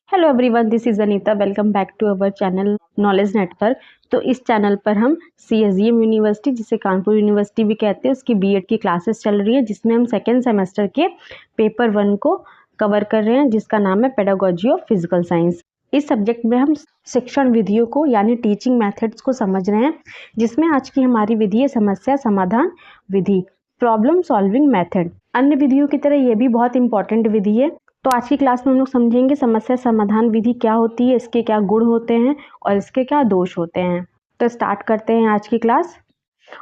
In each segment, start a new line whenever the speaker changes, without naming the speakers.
Hello everyone, this is Anita. Welcome back to our channel knowledge network. तो इस channel पर हम CSDM यूनिवर्सिटी, जिसे कानपुर यूनिवर्सिटी भी कहते हैं, उसकी बीएड की क्लासेस चल रही है, जिसमें हम सेकेंड सेमेस्टर के पेपर 1 को कवर कर रहे हैं, जिसका नाम है पेडागोजी ऑफ फिजिकल साइंस। इस सब्जेक्ट में हम शिक्षण विधियों को यानी टीचिंग मेथड्स को समझ रहे हैं, जिसमें आज की हमारी विधि है समस्या समाधान विधि, प्रॉब्लम सॉल्विंग मेथड। अन्य विधियों की तरह ये भी बहुत इंपॉर्टेंट विधि है। तो आज की क्लास में हम लोग समझेंगे समस्या समाधान विधि क्या होती है, इसके क्या गुण होते हैं और इसके क्या दोष होते हैं। तो स्टार्ट करते हैं आज की क्लास।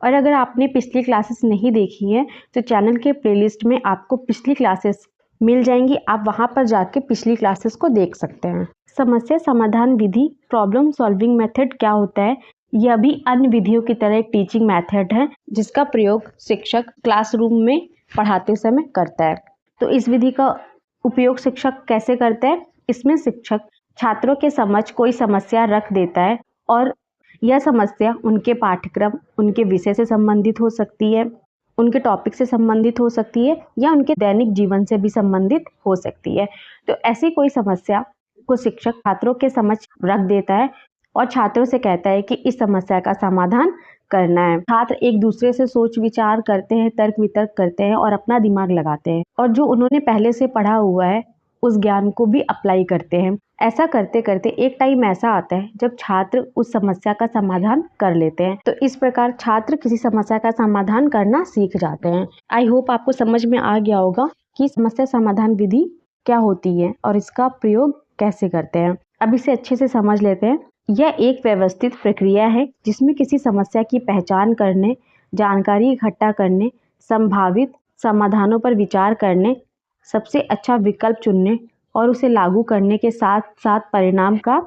और अगर आपने पिछली क्लासेस नहीं देखी है तो चैनल के प्लेलिस्ट में आपको पिछली क्लासेस मिल जाएंगी, आप वहां पर जाके पिछली क्लासेस को देख सकते हैं। समस्या समाधान विधि, प्रॉब्लम सॉल्विंग मेथड क्या होता है? यह भी अन्य विधियों की तरह एक टीचिंग मेथड है, जिसका प्रयोग शिक्षक क्लासरूम में पढ़ाते समय करता है। तो इस विधि का उपयोग शिक्षक कैसे करते हैं? इसमें शिक्षक छात्रों के समक्ष कोई समस्या रख देता है और यह समस्या उनके पाठ्यक्रम, उनके विषय से संबंधित हो सकती है, उनके टॉपिक से संबंधित हो सकती है या उनके दैनिक जीवन से भी संबंधित हो सकती है। तो ऐसी कोई समस्या को शिक्षक छात्रों के समक्ष रख देता है और छात्रों से कहता है कि इस समस्या का समाधान करना है। छात्र एक दूसरे से सोच विचार करते हैं, तर्क वितर्क करते हैं और अपना दिमाग लगाते हैं और जो उन्होंने पहले से पढ़ा हुआ है उस ज्ञान को भी अप्लाई करते हैं। ऐसा करते करते एक टाइम ऐसा आता है जब छात्र उस समस्या का समाधान कर लेते हैं। तो इस प्रकार छात्र किसी समस्या का समाधान करना सीख जाते हैं। आई होप आपको समझ में आ गया होगा कि समस्या समाधान विधि क्या होती है और इसका प्रयोग कैसे करते हैं। अब इसे अच्छे से समझ लेते हैं। यह एक व्यवस्थित प्रक्रिया है जिसमें किसी समस्या की पहचान करने, जानकारी इकट्ठा करने, संभावित समाधानों पर विचार करने, सबसे अच्छा विकल्प चुनने और उसे लागू करने के साथ साथ परिणाम का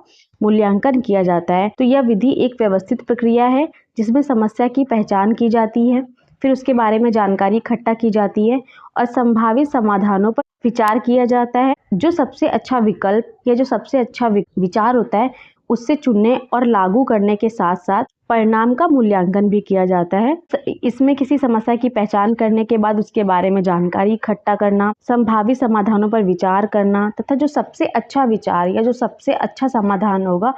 मूल्यांकन किया जाता है। तो यह विधि एक व्यवस्थित प्रक्रिया है जिसमें समस्या की पहचान की जाती है, फिर उसके बारे में जानकारी इकट्ठा की जाती है और संभावित समाधानों पर विचार किया जाता है। जो सबसे अच्छा विकल्प या जो सबसे अच्छा विचार होता है उससे चुनने और लागू करने के साथ साथ परिणाम का मूल्यांकन भी किया जाता है। इसमें किसी समस्या की पहचान करने के बाद उसके बारे में जानकारी इकट्ठा करना, संभावित समाधानों पर विचार करना तथा जो सबसे अच्छा विचार या जो सबसे अच्छा समाधान होगा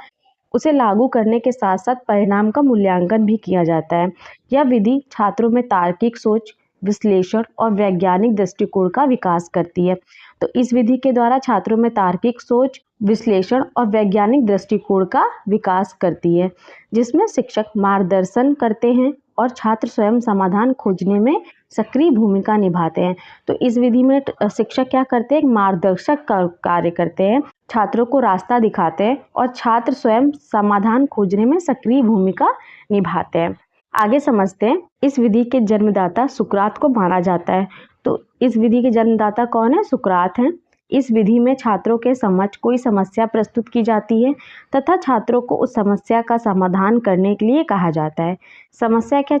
उसे लागू करने के साथ साथ परिणाम का मूल्यांकन भी किया जाता है। यह विधि छात्रों में तार्किक सोच, विश्लेषण और वैज्ञानिक दृष्टिकोण का विकास करती है। तो इस विधि के द्वारा छात्रों में तार्किक सोच, विश्लेषण और वैज्ञानिक दृष्टिकोण का विकास करती है, जिसमें शिक्षक मार्गदर्शन करते हैं और छात्र स्वयं समाधान खोजने में सक्रिय भूमिका निभाते हैं। तो इस विधि में शिक्षक क्या करते हैं? मार्गदर्शक का कार्य करते हैं, छात्रों को रास्ता दिखाते हैं और छात्र स्वयं समाधान खोजने में सक्रिय भूमिका निभाते हैं। आगे समझते हैं। इस विधि के जन्मदाता सुकरात को माना जाता है। तो इस विधि के जन्मदाता कौन है? सुकरात हैं। इस विधि में छात्रों के समक्ष कोई समस्या प्रस्तुत की जाती है तथा छात्रों को उस समस्या का समाधान करने के लिए कहा जाता है। समस्या का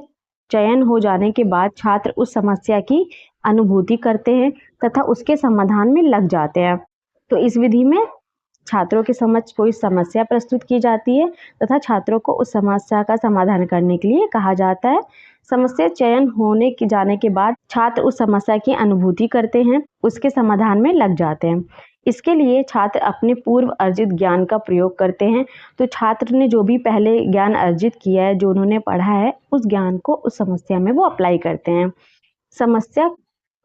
चयन हो जाने के बाद छात्र उस समस्या की अनुभूति करते हैं तथा उसके समाधान में लग जाते हैं। तो इस विधि में छात्रों के समक्ष कोई समस्या प्रस्तुत की जाती है तथा छात्रों को उस समस्या का समाधान करने के लिए कहा जाता है। समस्या चयन होने के जाने के बाद छात्र उस समस्या की अनुभूति करते हैं, उसके समाधान में लग जाते हैं। इसके लिए छात्र अपने पूर्व अर्जित ज्ञान का प्रयोग करते हैं। तो छात्र ने जो भी पहले ज्ञान अर्जित किया है, जो उन्होंने पढ़ा है, उस ज्ञान को उस समस्या में वो अप्लाई करते हैं। समस्या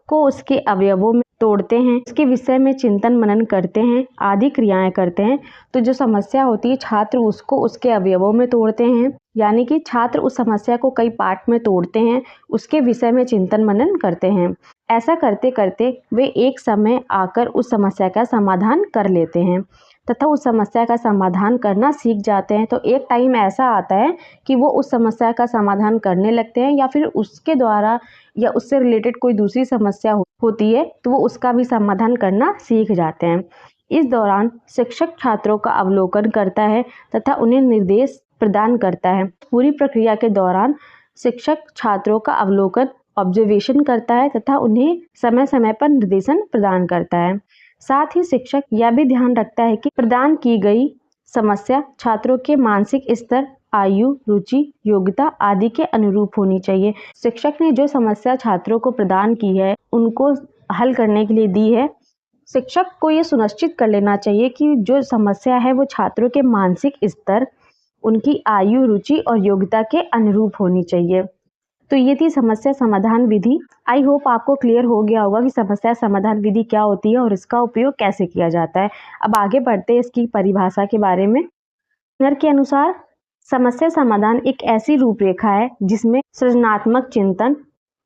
को उसके अवयवों में तोड़ते हैं, उसके विषय में चिंतन मनन करते हैं, आदि क्रियाएं करते हैं। तो जो समस्या होती है छात्र उसको उसके अवयवों में तोड़ते हैं, यानी कि छात्र उस समस्या को कई पार्ट में तोड़ते हैं, उसके विषय में चिंतन मनन करते हैं। ऐसा करते करते वे एक समय आकर उस समस्या का समाधान कर लेते हैं तथा उस समस्या का समाधान करना सीख जाते हैं। तो एक टाइम ऐसा आता है कि वो उस समस्या का समाधान करने लगते हैं या फिर उसके द्वारा या उससे रिलेटेड कोई दूसरी समस्या होती है तो वो उसका भी समाधान करना सीख जाते हैं। इस दौरान शिक्षक छात्रों का अवलोकन करता है तथा उन्हें निर्देश प्रदान करता है। पूरी प्रक्रिया के दौरान शिक्षक छात्रों का अवलोकन, ऑब्जर्वेशन करता है तथा उन्हें समय समय पर निर्देशन प्रदान करता है। साथ ही शिक्षक यह भी ध्यान रखता है कि प्रदान की गई समस्या छात्रों के मानसिक स्तर, आयु, रुचि, योग्यता आदि के अनुरूप होनी चाहिए। शिक्षक ने जो समस्या छात्रों को प्रदान की है, उनको हल करने के लिए दी है, शिक्षक को ये सुनिश्चित कर लेना चाहिए कि जो समस्या है वो छात्रों के मानसिक स्तर, उनकी आयु, रुचि और योग्यता के अनुरूप होनी चाहिए। तो ये थी समस्या समाधान विधि। आई होप आपको क्लियर हो गया होगा कि समस्या समाधान विधि क्या होती है और इसका उपयोग कैसे किया जाता है। अब आगे बढ़ते हैं इसकी परिभाषा के बारे में। नर के अनुसार समस्या समाधान एक ऐसी रूपरेखा है जिसमें सृजनात्मक चिंतन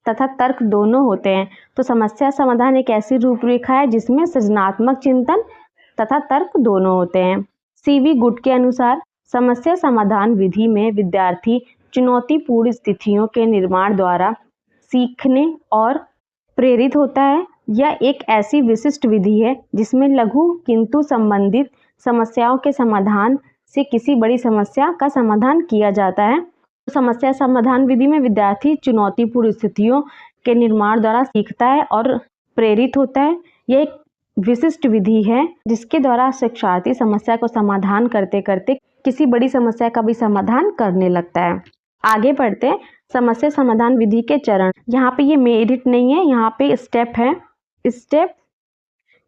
तथा तर्क दोनों होते हैं। तो समस्या समाधान एक ऐसी रूपरेखा है जिसमें सृजनात्मक चिंतन तथा तर्क दोनों होते हैं। सीवी गुड के अनुसार समस्या समाधान विधि में विद्यार्थी चुनौतीपूर्ण स्थितियों के निर्माण द्वारा सीखने और प्रेरित होता है। यह एक ऐसी विशिष्ट विधि है जिसमें लघु किंतु संबंधित समस्याओं के समाधान से किसी बड़ी समस्या का समाधान किया जाता है। समस्या समाधान विधि में विद्यार्थी चुनौतीपूर्ण स्थितियों के निर्माण द्वारा सीखता है और प्रेरित होता है। यह एक विशिष्ट विधि है जिसके द्वारा शिक्षार्थी समस्या को समाधान करते करते किसी बड़ी समस्या का भी समाधान करने लगता है। आगे बढ़ते हैं समस्या समाधान विधि के चरण। यहाँ पे ये मेरिट नहीं है, यहाँ पे स्टेप है, step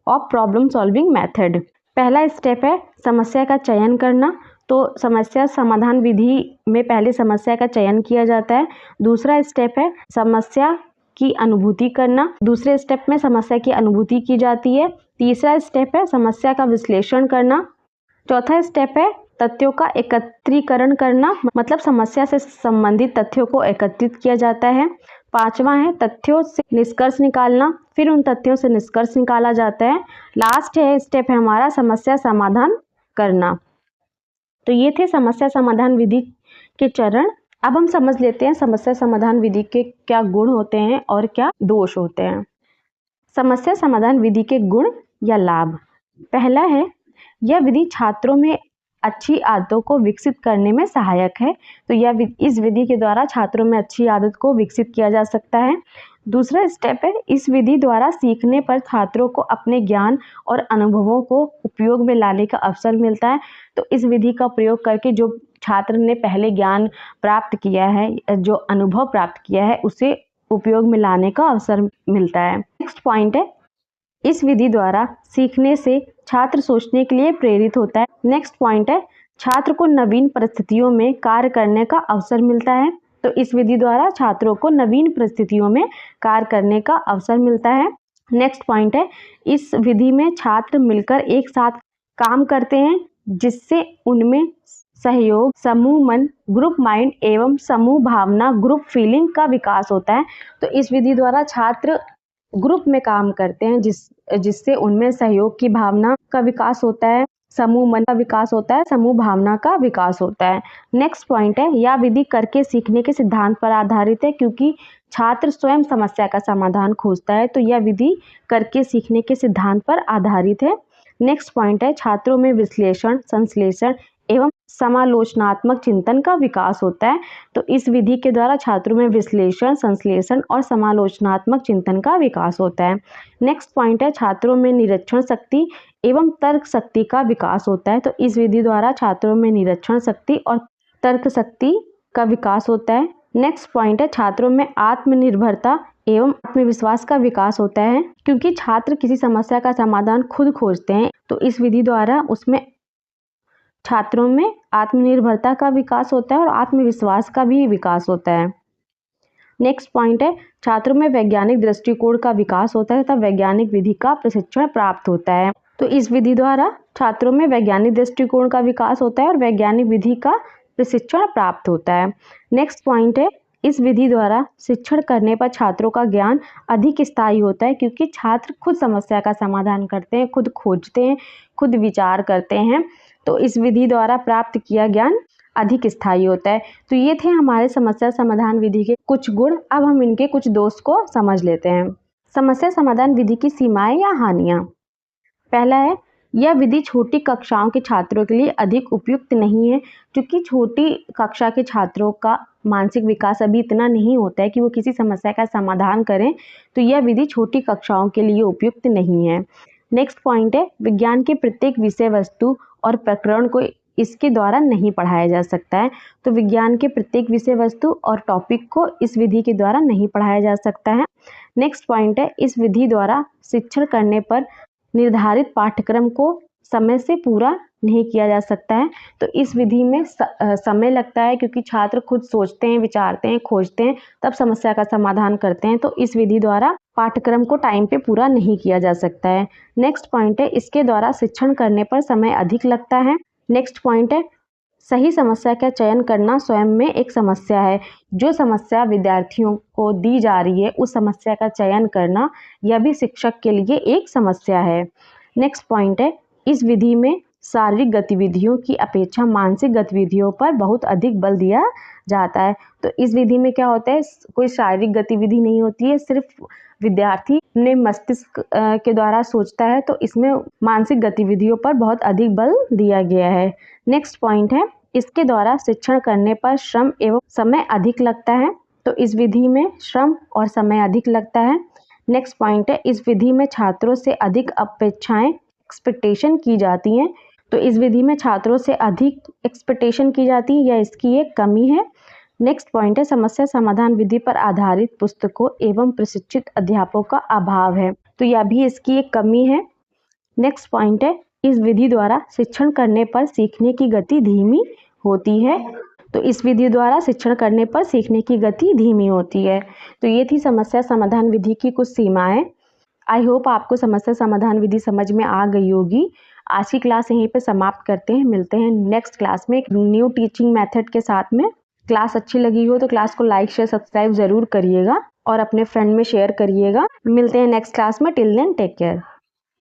of problem solving method. पहला स्टेप है समस्या का चयन करना। तो समस्या समाधान विधि में पहले समस्या का चयन किया जाता है। दूसरा स्टेप है समस्या की अनुभूति करना। दूसरे स्टेप में समस्या की अनुभूति की जाती है। तीसरा स्टेप है समस्या का विश्लेषण करना। चौथा स्टेप है तथ्यों का एकत्रीकरण करना, मतलब समस्या से संबंधित तथ्यों को एकत्रित किया जाता है। पांचवा है तथ्यों से निष्कर्ष निकालना, फिर उन तथ्यों से निष्कर्ष निकाला जाता है। लास्ट है स्टेप है हमारा समस्या समाधान करना। तो ये थे समस्या समाधान विधि के चरण। अब हम समझ लेते हैं समस्या समाधान विधि के क्या गुण होते हैं और क्या दोष होते हैं। समस्या समाधान विधि के गुण या लाभ। पहला है यह विधि छात्रों में अच्छी आदतों को विकसित करने में सहायक है। तो यह इस विधि के द्वारा छात्रों में अच्छी आदत को विकसित किया जा सकता है। दूसरा स्टेप है इस विधि द्वारा सीखने पर छात्रों को अपने ज्ञान और अनुभवों को उपयोग में लाने का अवसर मिलता है। तो इस विधि का प्रयोग करके जो छात्र ने पहले ज्ञान प्राप्त किया है, जो अनुभव प्राप्त किया है, उसे उपयोग में लाने का अवसर मिलता है। नेक्स्ट पॉइंट है इस विधि द्वारा सीखने से छात्र सोचने के लिए प्रेरित होता है। नेक्स्ट पॉइंट है छात्र को नवीन परिस्थितियों में कार्य करने का अवसर मिलता है। तो इस विधि द्वारा छात्रों को नवीन परिस्थितियों में कार्य करने का अवसर मिलता है। नेक्स्ट पॉइंट है इस विधि में छात्र मिलकर एक साथ काम करते हैं जिससे उनमें सहयोग, समूह मन, ग्रुप माइंड एवं समूह भावना, ग्रुप फीलिंग का विकास होता है। तो इस विधि द्वारा छात्र ग्रुप में काम करते हैं जिससे उनमें सहयोग की भावना का विकास होता है, समूह मन का विकास होता है, समूह भावना का विकास होता है। नेक्स्ट पॉइंट है यह विधि करके सीखने के सिद्धांत पर आधारित है, क्योंकि छात्र स्वयं समस्या का समाधान खोजता है। तो यह विधि करके सीखने के सिद्धांत पर आधारित है। नेक्स्ट पॉइंट है छात्रों में विश्लेषण, संश्लेषण एवं समालोचनात्मक चिंतन का विकास होता है। तो इस विधि के द्वारा छात्रों में विश्लेषण, संश्लेषण और समालोचनात्मक चिंतन का विकास होता है। नेक्स्ट पॉइंट है छात्रों में निरीक्षण शक्ति एवं तर्क शक्ति का विकास होता है। तो इस विधि द्वारा छात्रों में निरीक्षण शक्ति और तर्क शक्ति का विकास होता है। नेक्स्ट पॉइंट है छात्रों में आत्मनिर्भरता एवं आत्मविश्वास का विकास होता है, क्योंकि छात्र किसी समस्या का समाधान खुद खोजते हैं। तो इस विधि द्वारा उसमें छात्रों में आत्मनिर्भरता का विकास होता है और आत्मविश्वास का भी विकास होता है। नेक्स्ट पॉइंट है छात्रों में वैज्ञानिक दृष्टिकोण का विकास होता है तथा वैज्ञानिक विधि का प्रशिक्षण प्राप्त होता है। तो इस विधि द्वारा छात्रों में वैज्ञानिक दृष्टिकोण का विकास होता है और वैज्ञानिक विधि का प्रशिक्षण प्राप्त होता है। नेक्स्ट पॉइंट है इस विधि द्वारा शिक्षण करने पर छात्रों का ज्ञान अधिक स्थायी होता है, क्योंकि छात्र खुद समस्या का समाधान करते हैं, खुद खोजते हैं, खुद विचार करते हैं। तो इस विधि द्वारा प्राप्त किया ज्ञान अधिक स्थायी होता है। तो ये थे हमारे समस्या समाधान विधि के कुछ गुण। अब हम इनके कुछ दोष को समझ लेते हैं। समस्या समाधान विधि की सीमाएं या हानियां। पहला है यह विधि छोटी कक्षाओं के छात्रों के लिए अधिक उपयुक्त नहीं है, क्योंकि छोटी कक्षा के छात्रों का मानसिक विकास अभी इतना नहीं होता है कि वो किसी समस्या का समाधान करें। तो यह विधि छोटी कक्षाओं के लिए उपयुक्त नहीं है। नेक्स्ट पॉइंट है विज्ञान के प्रत्येक विषय वस्तु और प्रकरण को इसके द्वारा नहीं पढ़ाया जा सकता है। तो विज्ञान के प्रत्येक विषय वस्तु और टॉपिक को इस विधि के द्वारा नहीं पढ़ाया जा सकता है। नेक्स्ट पॉइंट है इस विधि द्वारा शिक्षण करने पर निर्धारित पाठ्यक्रम को समय से पूरा नहीं किया जा सकता है। तो इस विधि में समय लगता है, क्योंकि छात्र खुद सोचते हैं, विचारते हैं, खोजते हैं, तब समस्या का समाधान करते हैं। तो इस विधि द्वारा पाठ्यक्रम को टाइम पे पूरा नहीं किया जा सकता है। नेक्स्ट पॉइंट है, इसके द्वारा शिक्षण करने पर समय अधिक लगता है। नेक्स्ट पॉइंट है, सही समस्या का चयन करना स्वयं में एक समस्या है। जो समस्या विद्यार्थियों को दी जा रही है, उस समस्या का चयन करना, यह भी शिक्षक के लिए एक समस्या है। नेक्स्ट पॉइंट है, इस विधि में शारीरिक गतिविधियों की अपेक्षा मानसिक गतिविधियों पर बहुत अधिक बल दिया जाता है। तो इस विधि में क्या होता है, कोई शारीरिक गतिविधि नहीं होती है, सिर्फ विद्यार्थी अपने मस्तिष्क के द्वारा सोचता है। तो इसमें मानसिक गतिविधियों पर बहुत अधिक बल दिया गया है। नेक्स्ट पॉइंट है, इसके द्वारा शिक्षण करने पर श्रम एवं समय अधिक लगता है। तो इस विधि में श्रम और समय अधिक लगता है। नेक्स्ट पॉइंट है, इस विधि में छात्रों से अधिक अपेक्षाएं एक्सपेक्टेशन की जाती हैं। तो इस विधि में छात्रों से अधिक एक्सपेक्टेशन की जाती है, यह इसकी एक कमी है। नेक्स्ट पॉइंट है, समस्या समाधान विधि पर आधारित पुस्तकों एवं प्रशिक्षित अध्यापकों का अभाव है। तो यह भी इसकी एक कमी है। नेक्स्ट पॉइंट है, इस विधि द्वारा शिक्षण करने पर सीखने की गति धीमी होती है। तो इस विधि द्वारा शिक्षण करने पर सीखने की गति धीमी होती है। तो ये थी समस्या समाधान विधि की कुछ सीमाएं। आई होप आपको समस्या समाधान विधि समझ में आ गई होगी। आज की क्लास यहीं पे समाप्त करते हैं। मिलते हैं नेक्स्ट क्लास में एक न्यू टीचिंग मेथड के साथ में। क्लास अच्छी लगी हो तो क्लास को लाइक शेयर सब्सक्राइब ज़रूर करिएगा और अपने फ्रेंड में शेयर करिएगा। मिलते हैं नेक्स्ट क्लास में। Till then take care.